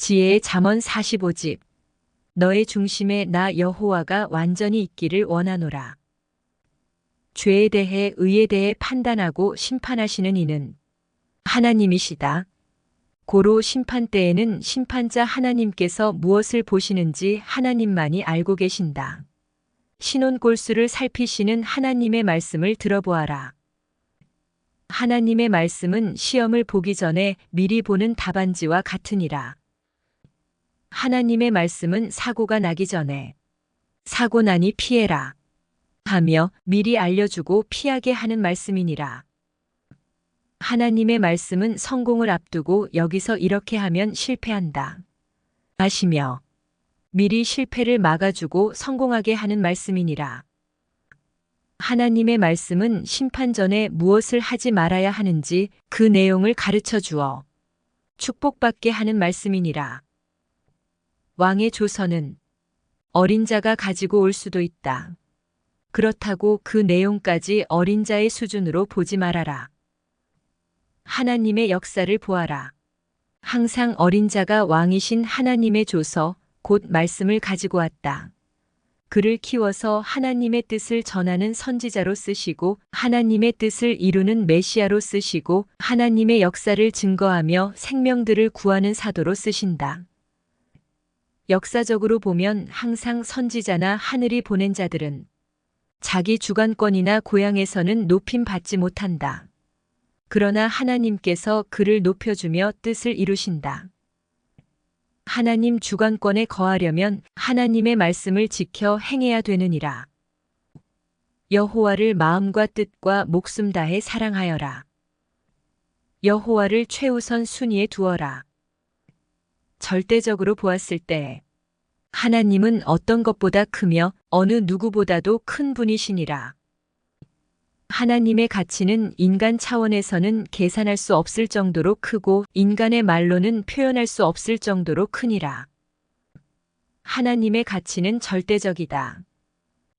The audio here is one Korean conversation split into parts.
지혜의 잠언 45집. 너의 중심에 나 여호와가 완전히 있기를 원하노라. 죄에 대해 의에 대해 판단하고 심판하시는 이는 하나님이시다. 고로 심판 때에는 심판자 하나님께서 무엇을 보시는지 하나님만이 알고 계신다. 신혼골수를 살피시는 하나님의 말씀을 들어보아라. 하나님의 말씀은 시험을 보기 전에 미리 보는 답안지와 같으니라. 하나님의 말씀은 사고가 나기 전에 사고 나니 피해라 하며 미리 알려주고 피하게 하는 말씀이니라. 하나님의 말씀은 성공을 앞두고 여기서 이렇게 하면 실패한다 하시며 미리 실패를 막아주고 성공하게 하는 말씀이니라. 하나님의 말씀은 심판 전에 무엇을 하지 말아야 하는지 그 내용을 가르쳐 주어 축복받게 하는 말씀이니라. 왕의 조서는 어린 자가 가지고 올 수도 있다. 그렇다고 그 내용까지 어린 자의 수준으로 보지 말아라. 하나님의 역사를 보아라. 항상 어린 자가 왕이신 하나님의 조서, 곧 말씀을 가지고 왔다. 그를 키워서 하나님의 뜻을 전하는 선지자로 쓰시고 하나님의 뜻을 이루는 메시아로 쓰시고 하나님의 역사를 증거하며 생명들을 구하는 사도로 쓰신다. 역사적으로 보면 항상 선지자나 하늘이 보낸 자들은 자기 주관권이나 고향에서는 높임 받지 못한다. 그러나 하나님께서 그를 높여주며 뜻을 이루신다. 하나님 주관권에 거하려면 하나님의 말씀을 지켜 행해야 되느니라. 여호와를 마음과 뜻과 목숨 다해 사랑하여라. 여호와를 최우선 순위에 두어라. 절대적으로 보았을 때 하나님은 어떤 것보다 크며 어느 누구보다도 큰 분이시니라. 하나님의 가치는 인간 차원에서는 계산할 수 없을 정도로 크고 인간의 말로는 표현할 수 없을 정도로 크니라. 하나님의 가치는 절대적이다.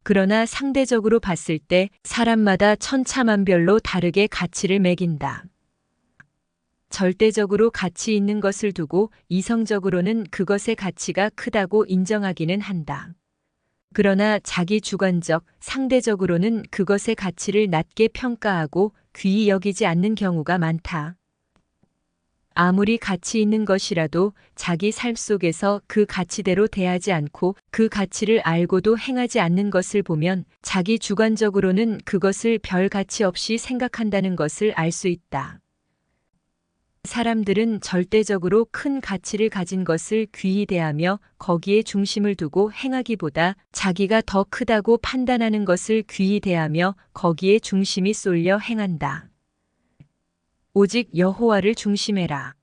그러나 상대적으로 봤을 때 사람마다 천차만별로 다르게 가치를 매긴다. 절대적으로 가치 있는 것을 두고 이성적으로는 그것의 가치가 크다고 인정하기는 한다. 그러나 자기 주관적, 상대적으로는 그것의 가치를 낮게 평가하고 귀히 여기지 않는 경우가 많다. 아무리 가치 있는 것이라도 자기 삶 속에서 그 가치대로 대하지 않고 그 가치를 알고도 행하지 않는 것을 보면 자기 주관적으로는 그것을 별 가치 없이 생각한다는 것을 알 수 있다. 사람들은 절대적으로 큰 가치를 가진 것을 귀히 대하며 거기에 중심을 두고 행하기보다 자기가 더 크다고 판단하는 것을 귀히 대하며 거기에 중심이 쏠려 행한다. 오직 여호와를 중심해라.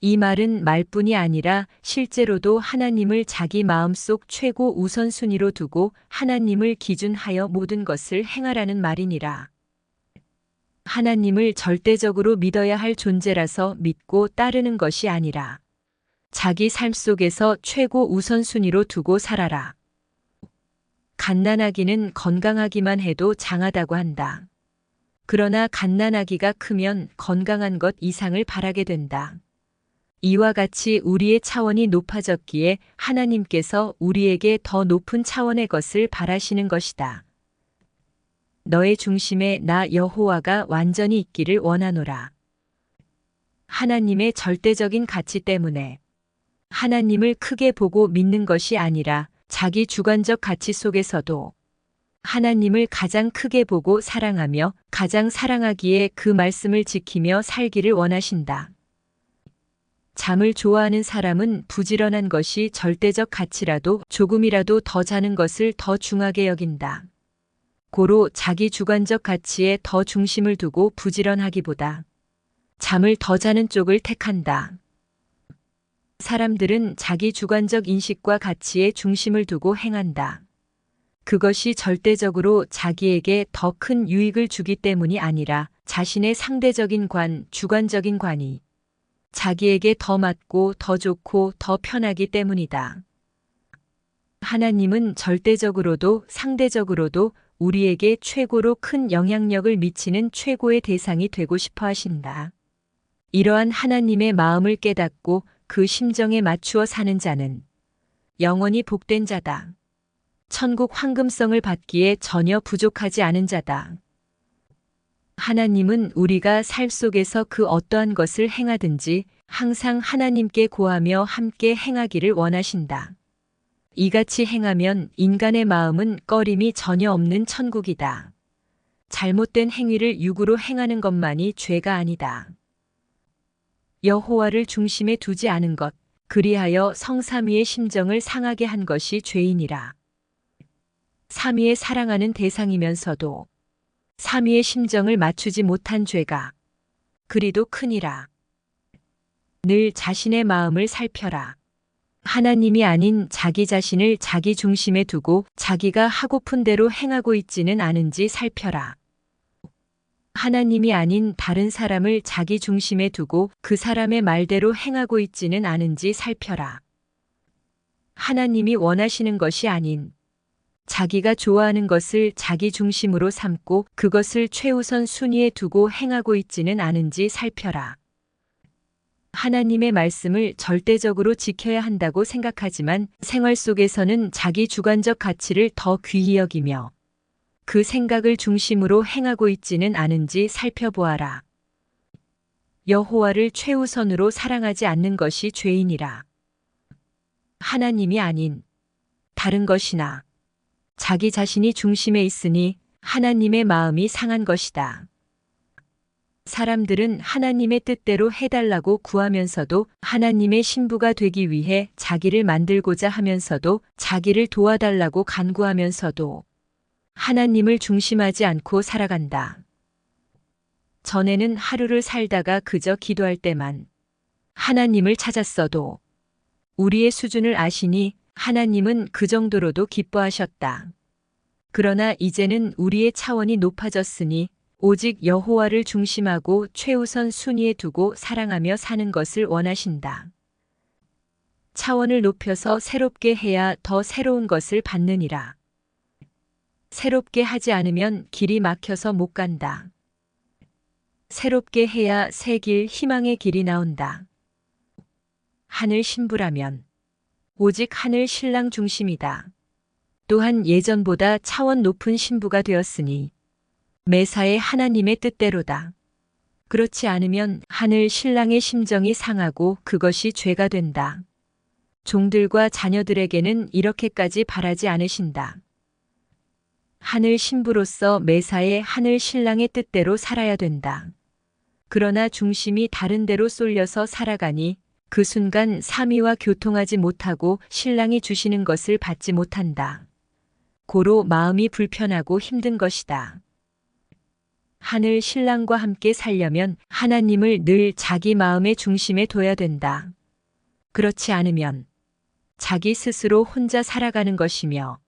이 말은 말뿐이 아니라 실제로도 하나님을 자기 마음속 최고 우선순위로 두고 하나님을 기준하여 모든 것을 행하라는 말이니라. 하나님을 절대적으로 믿어야 할 존재라서 믿고 따르는 것이 아니라 자기 삶 속에서 최고 우선순위로 두고 살아라. 갓난아기는 건강하기만 해도 장하다고 한다. 그러나 갓난아기가 크면 건강한 것 이상을 바라게 된다. 이와 같이 우리의 차원이 높아졌기에 하나님께서 우리에게 더 높은 차원의 것을 바라시는 것이다. 너의 중심에 나 여호와가 완전히 있기를 원하노라. 하나님의 절대적인 가치 때문에 하나님을 크게 보고 믿는 것이 아니라 자기 주관적 가치 속에서도 하나님을 가장 크게 보고 사랑하며 가장 사랑하기에 그 말씀을 지키며 살기를 원하신다. 잠을 좋아하는 사람은 부지런한 것이 절대적 가치라도 조금이라도 더 자는 것을 더 중하게 여긴다. 고로 자기 주관적 가치에 더 중심을 두고 부지런하기보다 잠을 더 자는 쪽을 택한다. 사람들은 자기 주관적 인식과 가치에 중심을 두고 행한다. 그것이 절대적으로 자기에게 더 큰 유익을 주기 때문이 아니라 자신의 상대적인 관, 주관적인 관이 자기에게 더 맞고 더 좋고 더 편하기 때문이다. 하나님은 절대적으로도 상대적으로도 우리에게 최고로 큰 영향력을 미치는 최고의 대상이 되고 싶어 하신다. 이러한 하나님의 마음을 깨닫고 그 심정에 맞추어 사는 자는 영원히 복된 자다. 천국 황금성을 받기에 전혀 부족하지 않은 자다. 하나님은 우리가 삶 속에서 그 어떠한 것을 행하든지 항상 하나님께 고하며 함께 행하기를 원하신다. 이같이 행하면 인간의 마음은 꺼림이 전혀 없는 천국이다. 잘못된 행위를 육으로 행하는 것만이 죄가 아니다. 여호와를 중심에 두지 않은 것, 그리하여 성삼위의 심정을 상하게 한 것이 죄이니라. 삼위에 사랑하는 대상이면서도 삼위의 심정을 맞추지 못한 죄가 그리도 크니라. 늘 자신의 마음을 살펴라. 하나님이 아닌 자기 자신을 자기 중심에 두고 자기가 하고픈 대로 행하고 있지는 않은지 살펴라. 하나님이 아닌 다른 사람을 자기 중심에 두고 그 사람의 말대로 행하고 있지는 않은지 살펴라. 하나님이 원하시는 것이 아닌 자기가 좋아하는 것을 자기 중심으로 삼고 그것을 최우선 순위에 두고 행하고 있지는 않은지 살펴라. 하나님의 말씀을 절대적으로 지켜야 한다고 생각하지만 생활 속에서는 자기 주관적 가치를 더 귀히 여기며 그 생각을 중심으로 행하고 있지는 않은지 살펴보아라. 여호와를 최우선으로 사랑하지 않는 것이 죄이니라. 하나님이 아닌 다른 것이나 자기 자신이 중심에 있으니 하나님의 마음이 상한 것이다. 사람들은 하나님의 뜻대로 해달라고 구하면서도 하나님의 신부가 되기 위해 자기를 만들고자 하면서도 자기를 도와달라고 간구하면서도 하나님을 중심하지 않고 살아간다. 전에는 하루를 살다가 그저 기도할 때만 하나님을 찾았어도 우리의 수준을 아시니 하나님은 그 정도로도 기뻐하셨다. 그러나 이제는 우리의 차원이 높아졌으니 오직 여호와를 중심하고 최우선 순위에 두고 사랑하며 사는 것을 원하신다. 차원을 높여서 새롭게 해야 더 새로운 것을 받느니라. 새롭게 하지 않으면 길이 막혀서 못 간다. 새롭게 해야 새 길, 희망의 길이 나온다. 하늘 신부라면 오직 하늘 신랑 중심이다. 또한 예전보다 차원 높은 신부가 되었으니 매사에 하나님의 뜻대로다. 그렇지 않으면 하늘 신랑의 심정이 상하고 그것이 죄가 된다. 종들과 자녀들에게는 이렇게까지 바라지 않으신다. 하늘 신부로서 매사에 하늘 신랑의 뜻대로 살아야 된다. 그러나 중심이 다른 데로 쏠려서 살아가니 그 순간 삼위와 교통하지 못하고 신랑이 주시는 것을 받지 못한다. 고로 마음이 불편하고 힘든 것이다. 하늘 신랑과 함께 살려면 하나님을 늘 자기 마음의 중심에 둬야 된다. 그렇지 않으면 자기 스스로 혼자 살아가는 것이며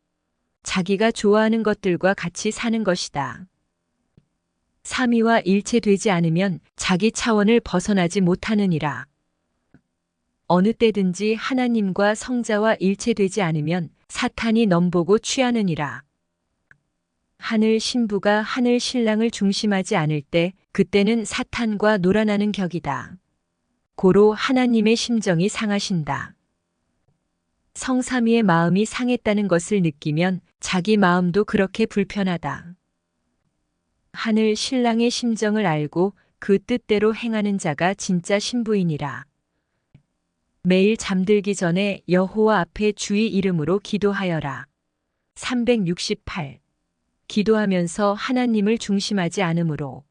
자기가 좋아하는 것들과 같이 사는 것이다. 삼위와 일체되지 않으면 자기 차원을 벗어나지 못하느니라. 어느 때든지 하나님과 성자와 일체되지 않으면 사탄이 넘보고 취하느니라. 하늘 신부가 하늘 신랑을 중심하지 않을 때 그때는 사탄과 놀아나는 격이다. 고로 하나님의 심정이 상하신다. 성삼위의 마음이 상했다는 것을 느끼면 자기 마음도 그렇게 불편하다. 하늘 신랑의 심정을 알고 그 뜻대로 행하는 자가 진짜 신부이니라. 매일 잠들기 전에 여호와 앞에 주의 이름으로 기도하여라. 368. 기도하면서 하나님을 중심하지 않으므로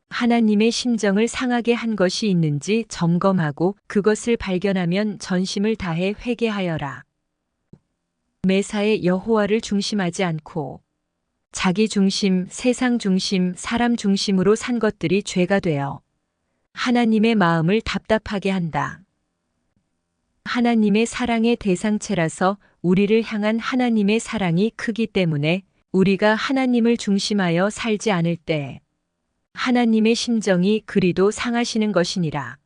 하나님의 심정을 상하게 한 것이 있는지 점검하고 그것을 발견하면 전심을 다해 회개하여라. 매사에 여호와를 중심하지 않고 자기 중심, 세상 중심, 사람 중심으로 산 것들이 죄가 되어 하나님의 마음을 답답하게 한다. 하나님의 사랑의 대상체라서 우리를 향한 하나님의 사랑이 크기 때문에 우리가 하나님을 중심하여 살지 않을 때 하나님의 심정이 그리도 상하시는 것이니라.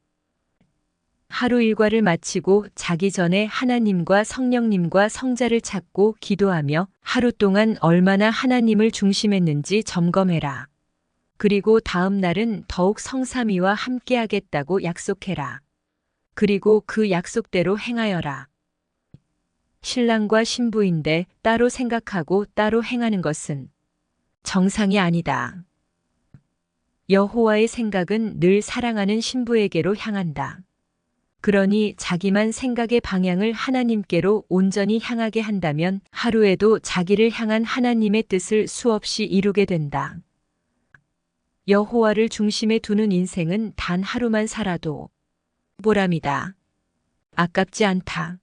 하루 일과를 마치고 자기 전에 하나님과 성령님과 성자를 찾고 기도하며 하루 동안 얼마나 하나님을 중심했는지 점검해라. 그리고 다음 날은 더욱 성삼위와 함께하겠다고 약속해라. 그리고 그 약속대로 행하여라. 신랑과 신부인데 따로 생각하고 따로 행하는 것은 정상이 아니다. 여호와의 생각은 늘 사랑하는 신부에게로 향한다. 그러니 자기만 생각의 방향을 하나님께로 온전히 향하게 한다면 하루에도 자기를 향한 하나님의 뜻을 수없이 이루게 된다. 여호와를 중심에 두는 인생은 단 하루만 살아도 보람이다. 아깝지 않다.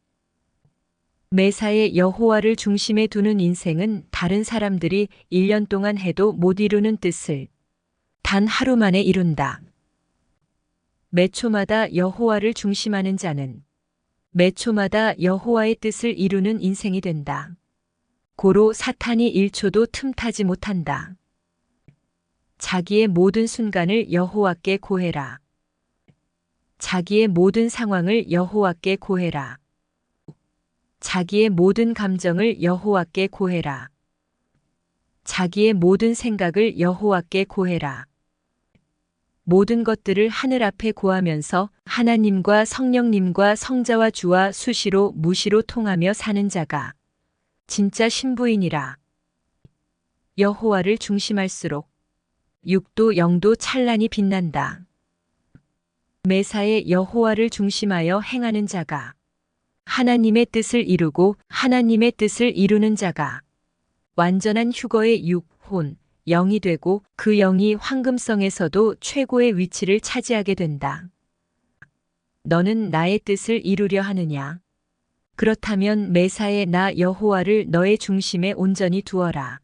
매사에 여호와를 중심에 두는 인생은 다른 사람들이 1년 동안 해도 못 이루는 뜻을 단 하루 만에 이룬다. 매 초마다 여호와를 중심하는 자는 매 초마다 여호와의 뜻을 이루는 인생이 된다. 고로 사탄이 1초도 틈타지 못한다. 자기의 모든 순간을 여호와께 고해라. 자기의 모든 상황을 여호와께 고해라. 자기의 모든 감정을 여호와께 고해라. 자기의 모든 생각을 여호와께 고해라. 모든 것들을 하늘 앞에 고하면서 하나님과 성령님과 성자와 주와 수시로 무시로 통하며 사는 자가 진짜 신부이니라. 여호와를 중심할수록 육도 영도 찬란히 빛난다. 매사에 여호와를 중심하여 행하는 자가 하나님의 뜻을 이루고 하나님의 뜻을 이루는 자가 완전한 휴거의 육, 혼, 영이 되고 그 영이 황금성에서도 최고의 위치를 차지하게 된다. 너는 나의 뜻을 이루려 하느냐? 그렇다면 매사에 나 여호와를 너의 중심에 온전히 두어라.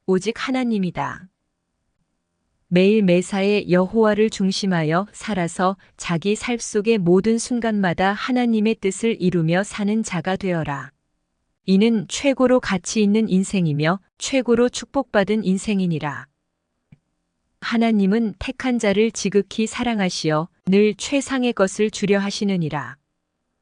오직 하나님이다. 매일 매사에 여호와를 중심하여 살아서 자기 삶 속의 모든 순간마다 하나님의 뜻을 이루며 사는 자가 되어라. 이는 최고로 가치 있는 인생이며 최고로 축복받은 인생이니라. 하나님은 택한 자를 지극히 사랑하시어 늘 최상의 것을 주려 하시느니라.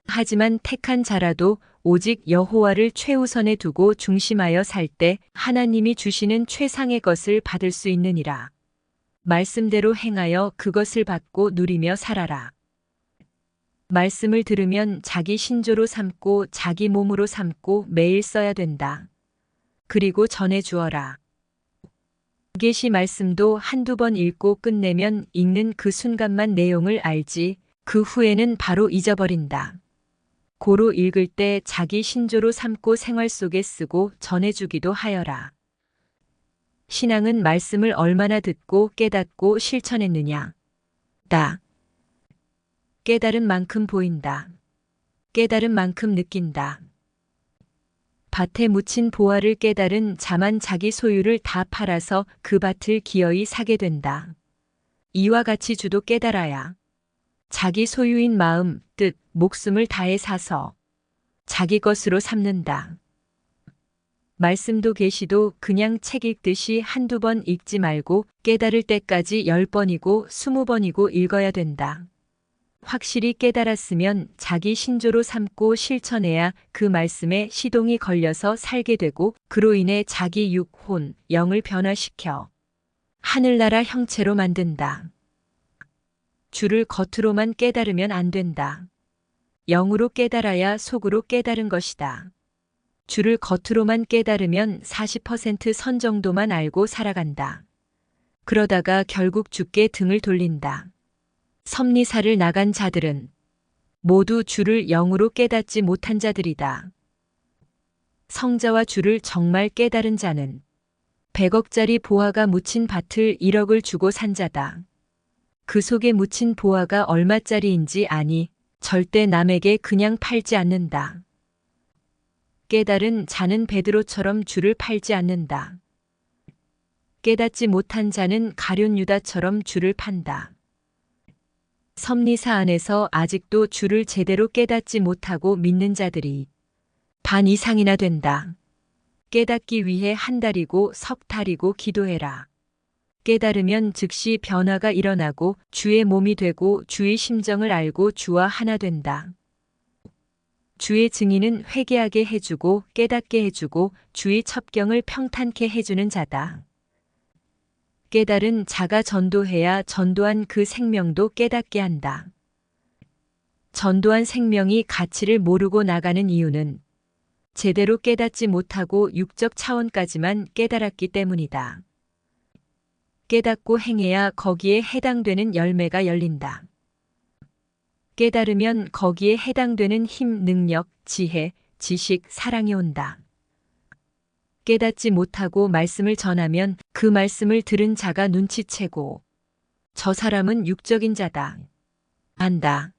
하지만 택한 자라도 오직 여호와를 최우선에 두고 중심하여 살 때 하나님이 주시는 최상의 것을 받을 수 있느니라. 말씀대로 행하여 그것을 받고 누리며 살아라. 말씀을 들으면 자기 신조로 삼고 자기 몸으로 삼고 매일 써야 된다. 그리고 전해 주어라. 계시 말씀도 한두 번 읽고 끝내면 읽는 그 순간만 내용을 알지 그 후에는 바로 잊어버린다. 고로 읽을 때 자기 신조로 삼고 생활 속에 쓰고 전해주기도 하여라. 신앙은 말씀을 얼마나 듣고 깨닫고 실천했느냐. 다. 깨달은 만큼 보인다. 깨달은 만큼 느낀다. 밭에 묻힌 보화를 깨달은 자만 자기 소유를 다 팔아서 그 밭을 기어이 사게 된다. 이와 같이 주도 깨달아야 자기 소유인 마음, 뜻, 목숨을 다해 사서 자기 것으로 삼는다. 말씀도 계시도 그냥 책 읽듯이 한두 번 읽지 말고 깨달을 때까지 10번이고 20번이고 읽어야 된다. 확실히 깨달았으면 자기 신조로 삼고 실천해야 그 말씀에 시동이 걸려서 살게 되고 그로 인해 자기 육, 혼, 영을 변화시켜 하늘나라 형체로 만든다. 주를 겉으로만 깨달으면 안 된다. 영으로 깨달아야 속으로 깨달은 것이다. 주를 겉으로만 깨달으면 40% 선 정도만 알고 살아간다. 그러다가 결국 주께 등을 돌린다. 섭리사를 나간 자들은 모두 주를 영으로 깨닫지 못한 자들이다. 성자와 주를 정말 깨달은 자는 100억짜리 보화가 묻힌 밭을 1억을 주고 산 자다. 그 속에 묻힌 보화가 얼마짜리인지 아니 절대 남에게 그냥 팔지 않는다. 깨달은 자는 베드로처럼 주를 팔지 않는다. 깨닫지 못한 자는 가룟 유다처럼 주를 판다. 섭리사 안에서 아직도 주를 제대로 깨닫지 못하고 믿는 자들이 반 이상이나 된다. 깨닫기 위해 한 달이고 석 달이고 기도해라. 깨달으면 즉시 변화가 일어나고 주의 몸이 되고 주의 심정을 알고 주와 하나 된다. 주의 증인은 회개하게 해주고 깨닫게 해주고 주의 첩경을 평탄케 해주는 자다. 깨달은 자가 전도해야 전도한 그 생명도 깨닫게 한다. 전도한 생명이 가치를 모르고 나가는 이유는 제대로 깨닫지 못하고 육적 차원까지만 깨달았기 때문이다. 깨닫고 행해야 거기에 해당되는 열매가 열린다. 깨달으면 거기에 해당되는 힘, 능력, 지혜, 지식, 사랑이 온다. 깨닫지 못하고 말씀을 전하면 그 말씀을 들은 자가 눈치채고 저 사람은 육적인 자다. 안다.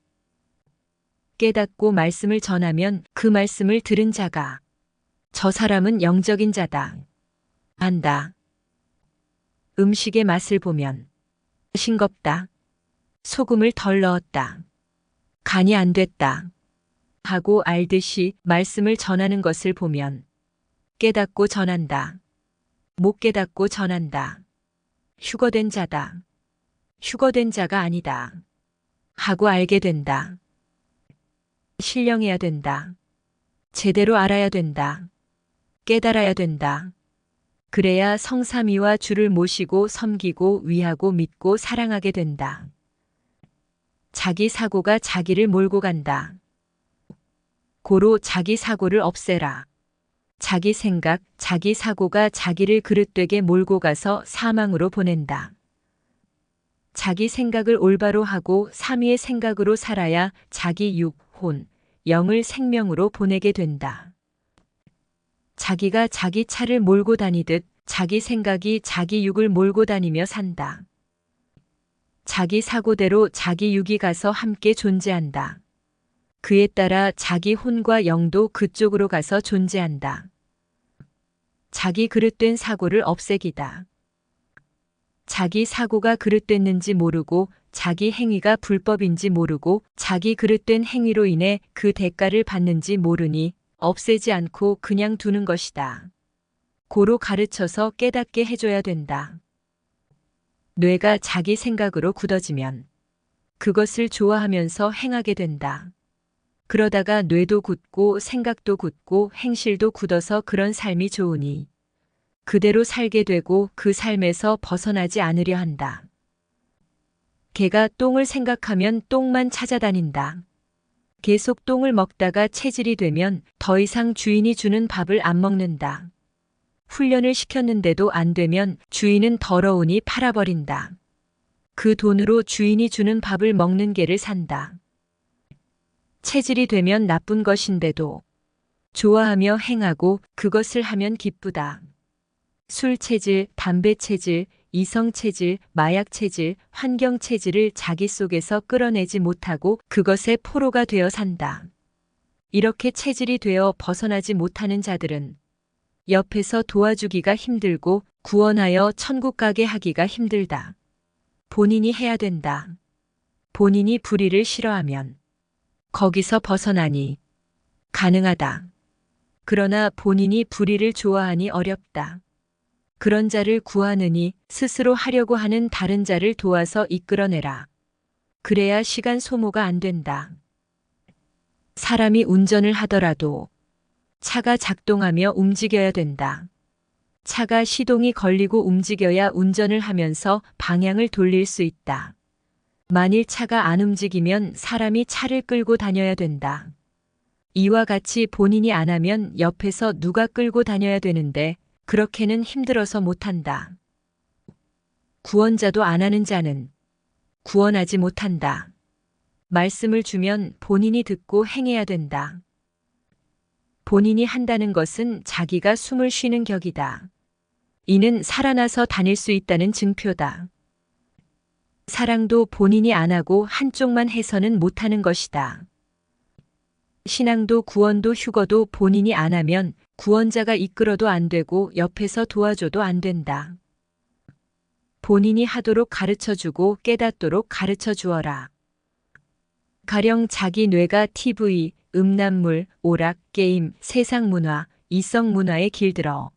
깨닫고 말씀을 전하면 그 말씀을 들은 자가 저 사람은 영적인 자다. 안다. 음식의 맛을 보면 싱겁다. 소금을 덜 넣었다. 간이 안 됐다. 하고 알듯이 말씀을 전하는 것을 보면 깨닫고 전한다. 못 깨닫고 전한다. 휴거된 자다. 휴거된 자가 아니다. 하고 알게 된다. 신령해야 된다. 제대로 알아야 된다. 깨달아야 된다. 그래야 성삼위와 주를 모시고 섬기고 위하고 믿고 사랑하게 된다. 자기 사고가 자기를 몰고 간다. 고로 자기 사고를 없애라. 자기 생각, 자기 사고가 자기를 그릇되게 몰고 가서 사망으로 보낸다. 자기 생각을 올바로 하고 삼위의 생각으로 살아야 자기 육, 혼, 영을 생명으로 보내게 된다. 자기가 자기 차를 몰고 다니듯 자기 생각이 자기 육을 몰고 다니며 산다. 자기 사고대로 자기 육이 가서 함께 존재한다. 그에 따라 자기 혼과 영도 그쪽으로 가서 존재한다. 자기 그릇된 사고를 없애기다. 자기 사고가 그릇됐는지 모르고 자기 행위가 불법인지 모르고 자기 그릇된 행위로 인해 그 대가를 받는지 모르니 없애지 않고 그냥 두는 것이다. 고로 가르쳐서 깨닫게 해줘야 된다. 뇌가 자기 생각으로 굳어지면 그것을 좋아하면서 행하게 된다. 그러다가 뇌도 굳고 생각도 굳고 행실도 굳어서 그런 삶이 좋으니 그대로 살게 되고 그 삶에서 벗어나지 않으려 한다. 개가 똥을 생각하면 똥만 찾아다닌다. 계속 똥을 먹다가 체질이 되면 더 이상 주인이 주는 밥을 안 먹는다. 훈련을 시켰는데도 안 되면 주인은 더러우니 팔아버린다. 그 돈으로 주인이 주는 밥을 먹는 개를 산다. 체질이 되면 나쁜 것인데도 좋아하며 행하고 그것을 하면 기쁘다. 술 체질, 담배 체질, 이성 체질, 마약 체질, 환경 체질을 자기 속에서 끌어내지 못하고 그것의 포로가 되어 산다. 이렇게 체질이 되어 벗어나지 못하는 자들은 옆에서 도와주기가 힘들고 구원하여 천국 가게 하기가 힘들다. 본인이 해야 된다. 본인이 불의를 싫어하면 거기서 벗어나니 가능하다. 그러나 본인이 불의를 좋아하니 어렵다. 그런 자를 구하느니 스스로 하려고 하는 다른 자를 도와서 이끌어내라. 그래야 시간 소모가 안 된다. 사람이 운전을 하더라도 차가 작동하며 움직여야 된다. 차가 시동이 걸리고 움직여야 운전을 하면서 방향을 돌릴 수 있다. 만일 차가 안 움직이면 사람이 차를 끌고 다녀야 된다. 이와 같이 본인이 안 하면 옆에서 누가 끌고 다녀야 되는데 그렇게는 힘들어서 못한다. 구원자도 안 하는 자는 구원하지 못한다. 말씀을 주면 본인이 듣고 행해야 된다. 본인이 한다는 것은 자기가 숨을 쉬는 격이다. 이는 살아나서 다닐 수 있다는 증표다. 사랑도 본인이 안 하고 한쪽만 해서는 못하는 것이다. 신앙도 구원도 휴거도 본인이 안 하면 구원자가 이끌어도 안 되고 옆에서 도와줘도 안 된다. 본인이 하도록 가르쳐주고 깨닫도록 가르쳐 주어라. 가령 자기 뇌가 TV, 음란물, 오락, 게임, 세상 문화, 이성 문화에 길들어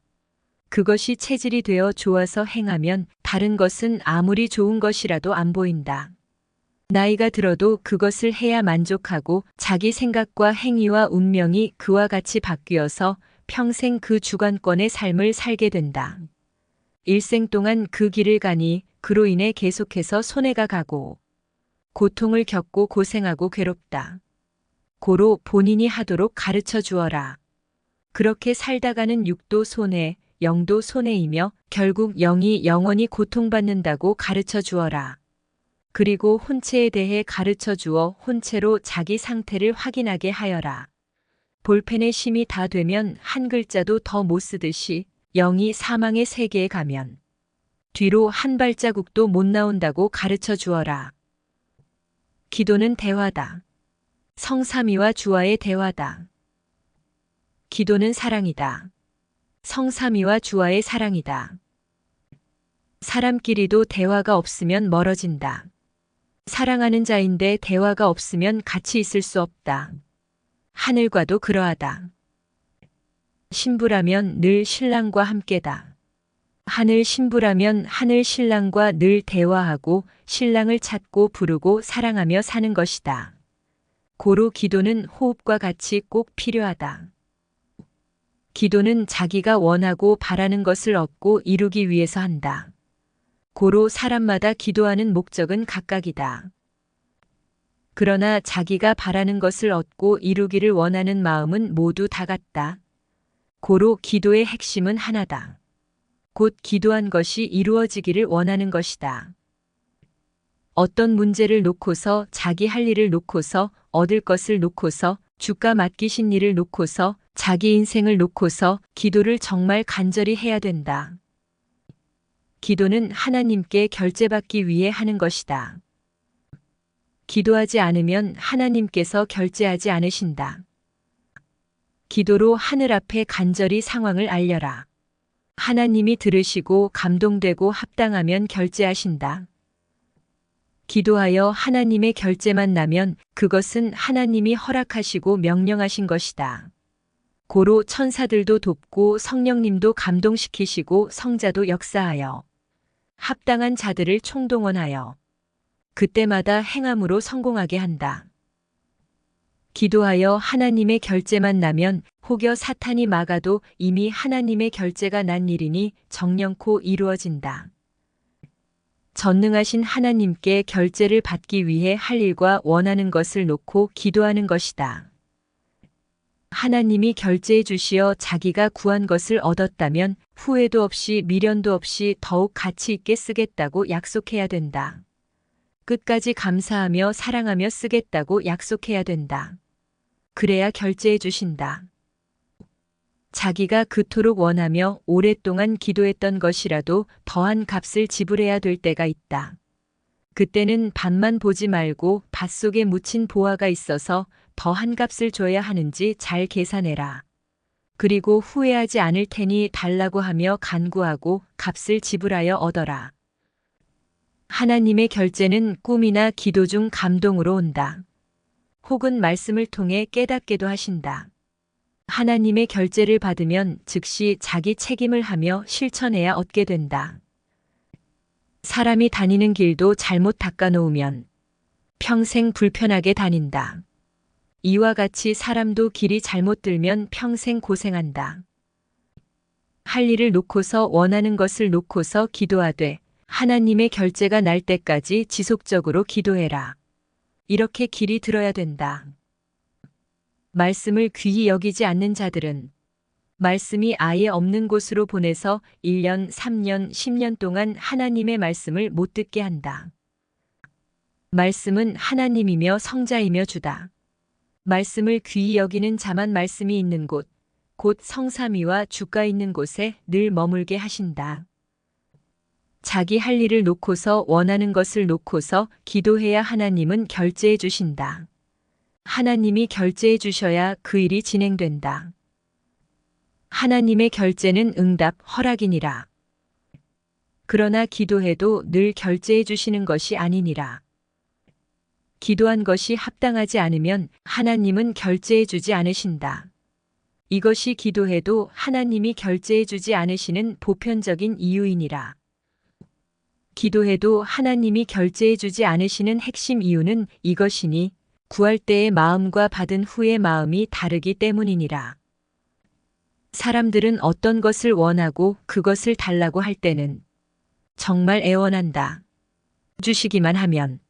그것이 체질이 되어 좋아서 행하면 다른 것은 아무리 좋은 것이라도 안 보인다. 나이가 들어도 그것을 해야 만족하고 자기 생각과 행위와 운명이 그와 같이 바뀌어서 평생 그 주관권의 삶을 살게 된다. 일생 동안 그 길을 가니 그로 인해 계속해서 손해가 가고 고통을 겪고 고생하고 괴롭다. 고로 본인이 하도록 가르쳐 주어라. 그렇게 살다가는 육도 손해, 영도 손해이며 결국 영이 영원히 고통받는다고 가르쳐 주어라. 그리고 혼체에 대해 가르쳐 주어 혼체로 자기 상태를 확인하게 하여라. 볼펜의 심이 다 되면 한 글자도 더 못 쓰듯이 영이 사망의 세계에 가면 뒤로 한 발자국도 못 나온다고 가르쳐 주어라. 기도는 대화다. 성삼위와 주와의 대화다. 기도는 사랑이다. 성삼위와 주와의 사랑이다. 사람끼리도 대화가 없으면 멀어진다. 사랑하는 자인데 대화가 없으면 같이 있을 수 없다. 하늘과도 그러하다. 신부라면 늘 신랑과 함께다. 하늘 신부라면 하늘 신랑과 늘 대화하고 신랑을 찾고 부르고 사랑하며 사는 것이다. 고로 기도는 호흡과 같이 꼭 필요하다. 기도는 자기가 원하고 바라는 것을 얻고 이루기 위해서 한다. 고로 사람마다 기도하는 목적은 각각이다. 그러나 자기가 바라는 것을 얻고 이루기를 원하는 마음은 모두 다 같다. 고로 기도의 핵심은 하나다. 곧 기도한 것이 이루어지기를 원하는 것이다. 어떤 문제를 놓고서 자기 할 일을 놓고서 얻을 것을 놓고서 주가 맡기신 일을 놓고서 자기 인생을 놓고서 기도를 정말 간절히 해야 된다. 기도는 하나님께 결제받기 위해 하는 것이다. 기도하지 않으면 하나님께서 결제하지 않으신다. 기도로 하늘 앞에 간절히 상황을 알려라. 하나님이 들으시고 감동되고 합당하면 결제하신다. 기도하여 하나님의 결제만 나면 그것은 하나님이 허락하시고 명령하신 것이다. 고로 천사들도 돕고 성령님도 감동시키시고 성자도 역사하여 합당한 자들을 총동원하여 그때마다 행함으로 성공하게 한다. 기도하여 하나님의 결제만 나면 혹여 사탄이 막아도 이미 하나님의 결제가 난 일이니 정령코 이루어진다. 전능하신 하나님께 결제를 받기 위해 할 일과 원하는 것을 놓고 기도하는 것이다. 하나님이 결제해 주시어 자기가 구한 것을 얻었다면 후회도 없이 미련도 없이 더욱 가치 있게 쓰겠다고 약속해야 된다. 끝까지 감사하며 사랑하며 쓰겠다고 약속해야 된다. 그래야 결제해 주신다. 자기가 그토록 원하며 오랫동안 기도했던 것이라도 더한 값을 지불해야 될 때가 있다. 그때는 밭만 보지 말고 밭 속에 묻힌 보화가 있어서 더한 값을 줘야 하는지 잘 계산해라. 그리고 후회하지 않을 테니 달라고 하며 간구하고 값을 지불하여 얻어라. 하나님의 결제는 꿈이나 기도 중 감동으로 온다. 혹은 말씀을 통해 깨닫게도 하신다. 하나님의 결제를 받으면 즉시 자기 책임을 하며 실천해야 얻게 된다. 사람이 다니는 길도 잘못 닦아놓으면 평생 불편하게 다닌다. 이와 같이 사람도 길이 잘못 들면 평생 고생한다. 할 일을 놓고서 원하는 것을 놓고서 기도하되 하나님의 결제가 날 때까지 지속적으로 기도해라. 이렇게 길이 들어야 된다. 말씀을 귀히 여기지 않는 자들은 말씀이 아예 없는 곳으로 보내서 1년, 3년, 10년 동안 하나님의 말씀을 못 듣게 한다. 말씀은 하나님이며 성자이며 주다. 말씀을 귀히 여기는 자만 말씀이 있는 곳, 곧 성삼위와 주가 있는 곳에 늘 머물게 하신다. 자기 할 일을 놓고서 원하는 것을 놓고서 기도해야 하나님은 결제해 주신다. 하나님이 결제해 주셔야 그 일이 진행된다. 하나님의 결제는 응답, 허락이니라. 그러나 기도해도 늘 결제해 주시는 것이 아니니라. 기도한 것이 합당하지 않으면 하나님은 결제해 주지 않으신다. 이것이 기도해도 하나님이 결제해 주지 않으시는 보편적인 이유이니라. 기도해도 하나님이 결제해 주지 않으시는 핵심 이유는 이것이니 구할 때의 마음과 받은 후의 마음이 다르기 때문이니라. 사람들은 어떤 것을 원하고 그것을 달라고 할 때는 정말 애원한다. 주시기만 하면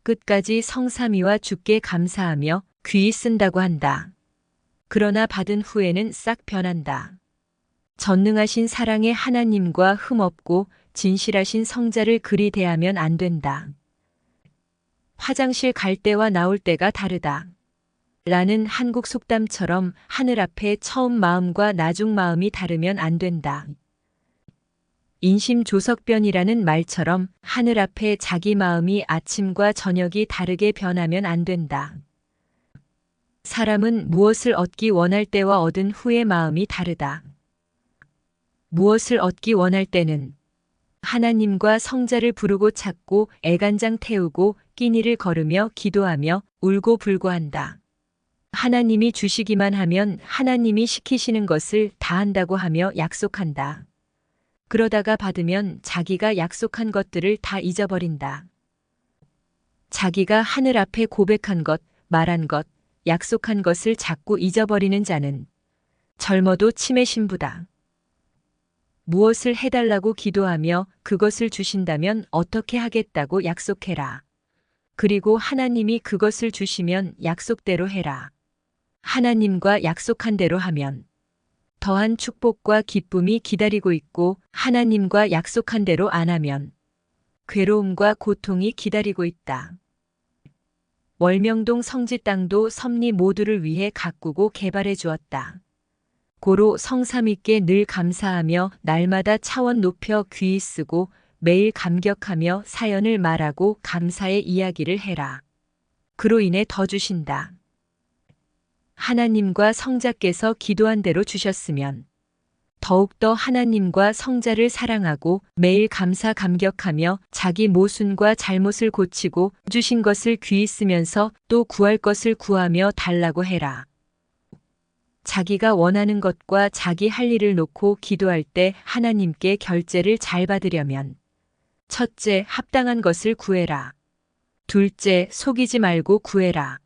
끝까지 성삼위와 주께 감사하며 귀히 쓴다고 한다. 그러나 받은 후에는 싹 변한다. 전능하신 사랑의 하나님과 흠없고 진실하신 성자를 그리 대하면 안 된다. 화장실 갈 때와 나올 때가 다르다. 라는 한국 속담처럼 하늘 앞에 처음 마음과 나중 마음이 다르면 안 된다. 인심조석변이라는 말처럼 하늘 앞에 자기 마음이 아침과 저녁이 다르게 변하면 안 된다. 사람은 무엇을 얻기 원할 때와 얻은 후의 마음이 다르다. 무엇을 얻기 원할 때는 하나님과 성자를 부르고 찾고 애간장 태우고 끼니를 거르며 기도하며 울고 불고한다. 하나님이 주시기만 하면 하나님이 시키시는 것을 다 한다고 하며 약속한다. 그러다가 받으면 자기가 약속한 것들을 다 잊어버린다. 자기가 하늘 앞에 고백한 것, 말한 것, 약속한 것을 자꾸 잊어버리는 자는 젊어도 치매 신부다. 무엇을 해달라고 기도하며 그것을 주신다면 어떻게 하겠다고 약속해라. 그리고 하나님이 그것을 주시면 약속대로 해라. 하나님과 약속한 대로 하면 더한 축복과 기쁨이 기다리고 있고 하나님과 약속한 대로 안 하면 괴로움과 고통이 기다리고 있다. 월명동 성지 땅도 섭리 모두를 위해 가꾸고 개발해 주었다. 고로 성삼위께 늘 감사하며 날마다 차원 높여 귀히 쓰고 매일 감격하며 사연을 말하고 감사의 이야기를 해라. 그로 인해 더 주신다. 하나님과 성자께서 기도한 대로 주셨으면 더욱더 하나님과 성자를 사랑하고 매일 감사 감격하며 자기 모순과 잘못을 고치고 주신 것을 귀히 쓰면서 또 구할 것을 구하며 달라고 해라. 자기가 원하는 것과 자기 할 일을 놓고 기도할 때 하나님께 결제를 잘 받으려면 첫째, 합당한 것을 구해라. 둘째, 속이지 말고 구해라.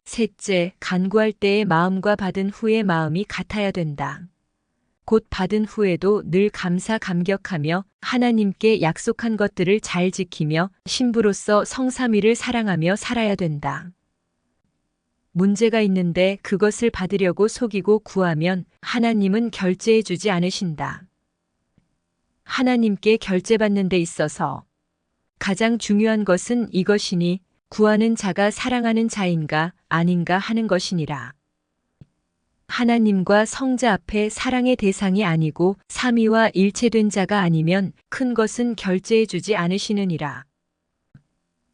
셋째, 간구할 때의 마음과 받은 후의 마음이 같아야 된다. 곧 받은 후에도 늘 감사 감격하며 하나님께 약속한 것들을 잘 지키며 신부로서 성삼위를 사랑하며 살아야 된다. 문제가 있는데 그것을 받으려고 속이고 구하면 하나님은 결제해 주지 않으신다. 하나님께 결제받는 데 있어서 가장 중요한 것은 이것이니 구하는 자가 사랑하는 자인가 아닌가 하는 것이니라. 하나님과 성자 앞에 사랑의 대상이 아니고 삼위와 일체된 자가 아니면 큰 것은 결제해 주지 않으시느니라.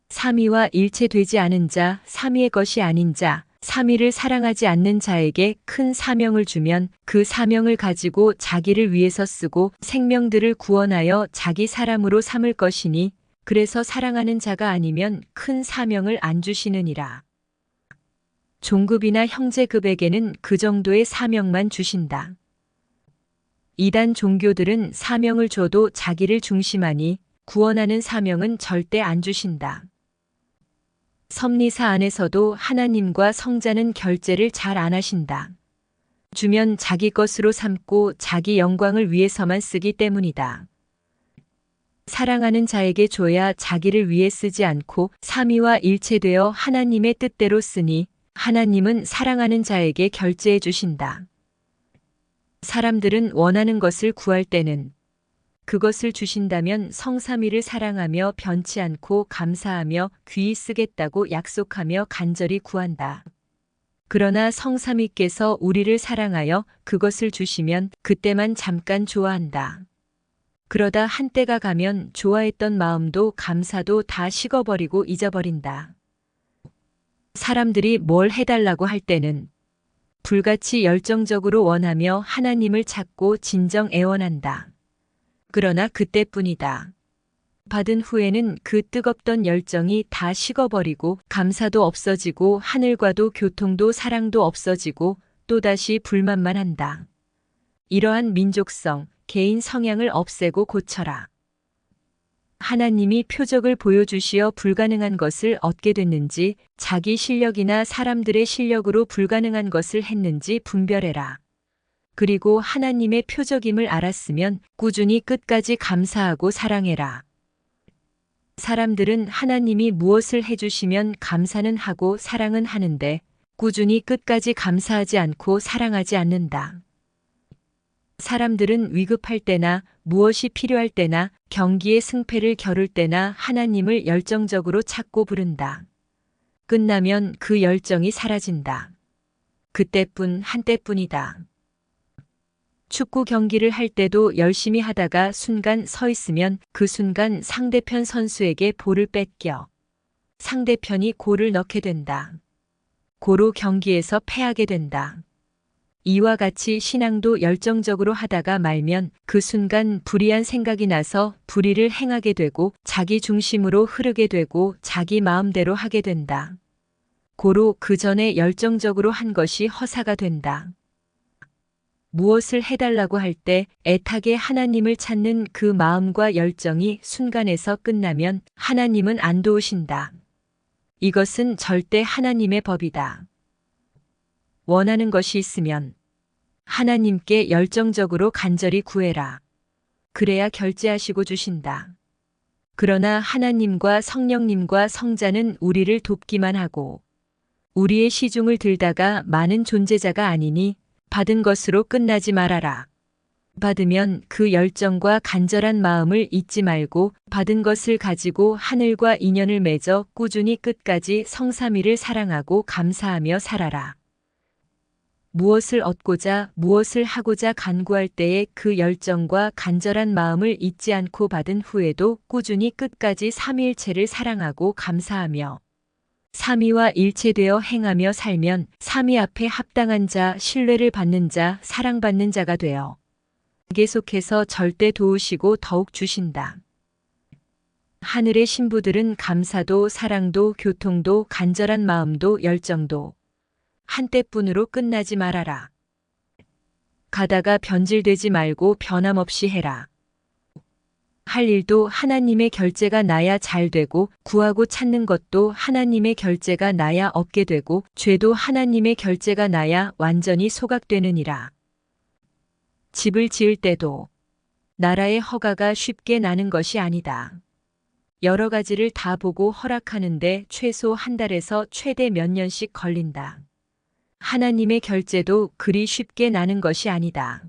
삼위와 일체되지 않은 자, 삼위의 것이 아닌 자, 삼위를 사랑하지 않는 자에게 큰 사명을 주면 그 사명을 가지고 자기를 위해서 쓰고 생명들을 구원하여 자기 사람으로 삼을 것이니 그래서 사랑하는 자가 아니면 큰 사명을 안 주시느니라. 종급이나 형제급에게는 그 정도의 사명만 주신다. 이단 종교들은 사명을 줘도 자기를 중심하니 구원하는 사명은 절대 안 주신다. 섭리사 안에서도 하나님과 성자는 결제를 잘 안 하신다. 주면 자기 것으로 삼고 자기 영광을 위해서만 쓰기 때문이다. 사랑하는 자에게 줘야 자기를 위해 쓰지 않고 삼위와 일체되어 하나님의 뜻대로 쓰니 하나님은 사랑하는 자에게 결제해 주신다. 사람들은 원하는 것을 구할 때는 그것을 주신다면 성삼위를 사랑하며 변치 않고 감사하며 귀히 쓰겠다고 약속하며 간절히 구한다. 그러나 성삼위께서 우리를 사랑하여 그것을 주시면 그때만 잠깐 좋아한다. 그러다 한때가 가면 좋아했던 마음도 감사도 다 식어버리고 잊어버린다. 사람들이 뭘 해달라고 할 때는 불같이 열정적으로 원하며 하나님을 찾고 진정 애원한다. 그러나 그때뿐이다. 받은 후에는 그 뜨겁던 열정이 다 식어버리고 감사도 없어지고 하늘과도 교통도 사랑도 없어지고 또다시 불만만 한다. 이러한 민족성, 개인 성향을 없애고 고쳐라. 하나님이 표적을 보여주시어 불가능한 것을 얻게 됐는지 자기 실력이나 사람들의 실력으로 불가능한 것을 했는지 분별해라. 그리고 하나님의 표적임을 알았으면 꾸준히 끝까지 감사하고 사랑해라. 사람들은 하나님이 무엇을 해주시면 감사는 하고 사랑은 하는데 꾸준히 끝까지 감사하지 않고 사랑하지 않는다. 사람들은 위급할 때나 무엇이 필요할 때나 경기의 승패를 겨룰 때나 하나님을 열정적으로 찾고 부른다. 끝나면 그 열정이 사라진다. 그때뿐 한때뿐이다. 축구 경기를 할 때도 열심히 하다가 순간 서 있으면 그 순간 상대편 선수에게 볼을 뺏겨 상대편이 골을 넣게 된다. 고로 경기에서 패하게 된다. 이와 같이 신앙도 열정적으로 하다가 말면 그 순간 불의한 생각이 나서 불의를 행하게 되고 자기 중심으로 흐르게 되고 자기 마음대로 하게 된다. 고로 그 전에 열정적으로 한 것이 허사가 된다. 무엇을 해달라고 할 때 애타게 하나님을 찾는 그 마음과 열정이 순간에서 끝나면 하나님은 안 도우신다. 이것은 절대 하나님의 법이다. 원하는 것이 있으면 하나님께 열정적으로 간절히 구해라. 그래야 결제하시고 주신다. 그러나 하나님과 성령님과 성자는 우리를 돕기만 하고 우리의 시중을 들다가 많은 존재자가 아니니 받은 것으로 끝나지 말아라. 받으면 그 열정과 간절한 마음을 잊지 말고 받은 것을 가지고 하늘과 인연을 맺어 꾸준히 끝까지 성삼위를 사랑하고 감사하며 살아라. 무엇을 얻고자 무엇을 하고자 간구할 때에 그 열정과 간절한 마음을 잊지 않고 받은 후에도 꾸준히 끝까지 삼위일체를 사랑하고 감사하며 삼위와 일체되어 행하며 살면 삼위 앞에 합당한 자, 신뢰를 받는 자, 사랑받는 자가 되어 계속해서 절대 도우시고 더욱 주신다. 하늘의 신부들은 감사도 사랑도 교통도 간절한 마음도 열정도 한때뿐으로 끝나지 말아라. 가다가 변질되지 말고 변함없이 해라. 할 일도 하나님의 결제가 나야 잘 되고 구하고 찾는 것도 하나님의 결제가 나야 얻게 되고 죄도 하나님의 결제가 나야 완전히 소각되느니라. 집을 지을 때도 나라의 허가가 쉽게 나는 것이 아니다. 여러 가지를 다 보고 허락하는데 최소 한 달에서 최대 몇 년씩 걸린다. 하나님의 결제도 그리 쉽게 나는 것이 아니다.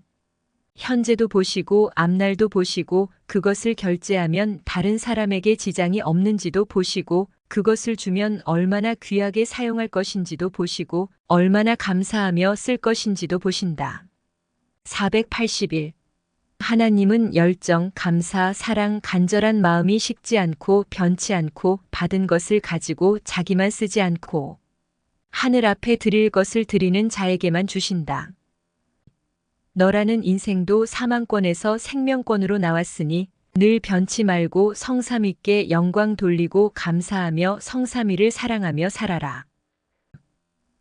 현재도 보시고 앞날도 보시고 그것을 결제하면 다른 사람에게 지장이 없는지도 보시고 그것을 주면 얼마나 귀하게 사용할 것인지도 보시고 얼마나 감사하며 쓸 것인지도 보신다. 481. 하나님은 열정, 감사, 사랑, 간절한 마음이 식지 않고 변치 않고 받은 것을 가지고 자기만 쓰지 않고 하늘 앞에 드릴 것을 드리는 자에게만 주신다. 너라는 인생도 사망권에서 생명권으로 나왔으니 늘 변치 말고 성삼위께 영광 돌리고 감사하며 성삼위를 사랑하며 살아라.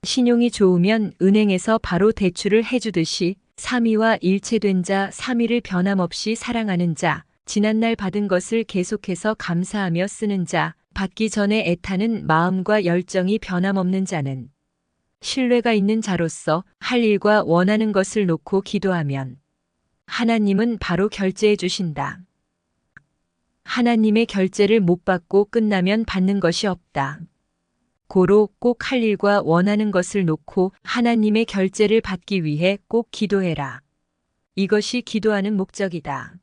신용이 좋으면 은행에서 바로 대출을 해주듯이 삼위와 일체된 자, 삼위를 변함없이 사랑하는 자, 지난날 받은 것을 계속해서 감사하며 쓰는 자, 받기 전에 애타는 마음과 열정이 변함없는 자는 신뢰가 있는 자로서 할 일과 원하는 것을 놓고 기도하면 하나님은 바로 결제해 주신다. 하나님의 결제를 못 받고 끝나면 받는 것이 없다. 고로 꼭 할 일과 원하는 것을 놓고 하나님의 결제를 받기 위해 꼭 기도해라. 이것이 기도하는 목적이다.